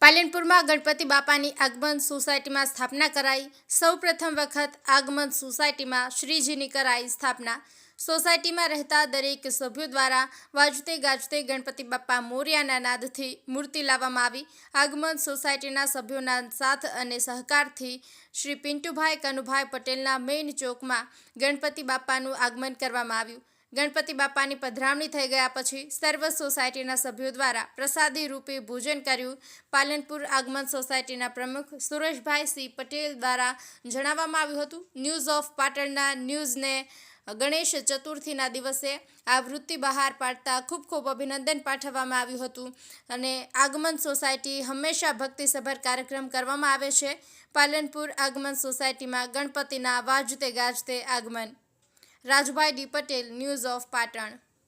પાલનપુરમાં ગણપતિ બાપાની આગમન સોસાયટીમાં સ્થાપના કરાઈ। સૌપ્રથમ વખત આગમન સોસાયટીમાં શ્રીજીની કરાઈ સ્થાપના। સોસાયટીમાં રહેતા દરેક સભ્યો દ્વારા વાજતે ગાજતે ગણપતિ બાપા મોર્યાના નાદથી મૂર્તિ લાવવામાં આવી। આગમન સોસાયટીના સભ્યોના સાથ અને સહકારથી શ્રી પિન્ટુભાઈ કનુભાઈ પટેલના મેઇન ચોકમાં ગણપતિ બાપાનું આગમન કરવામાં આવ્યું। ગણપતિ બાપાની પધરામણી થઈ ગયા પછી સર્વ સોસાયટીના સભ્યો દ્વારા પ્રસાદી રૂપે ભોજન કર્યું। પાલનપુર આગમન સોસાયટીના પ્રમુખ સુરેશભાઈ સી પટેલ દ્વારા જણાવવામાં આવ્યું હતું। ન્યૂઝ ઓફ પાટણના ન્યૂઝને ગણેશ ચતુર્થીના દિવસે આ વૃત્તિ બહાર પાડતા ખૂબ ખૂબ અભિનંદન પાઠવવામાં આવ્યું હતું અને આગમન સોસાયટી હંમેશા ભક્તિસભર કાર્યક્રમ કરવામાં આવે છે। પાલનપુર આગમન સોસાયટીમાં ગણપતિના વાજતે ગાજતે આગમન। Rajbhai D Patel, news of Patan.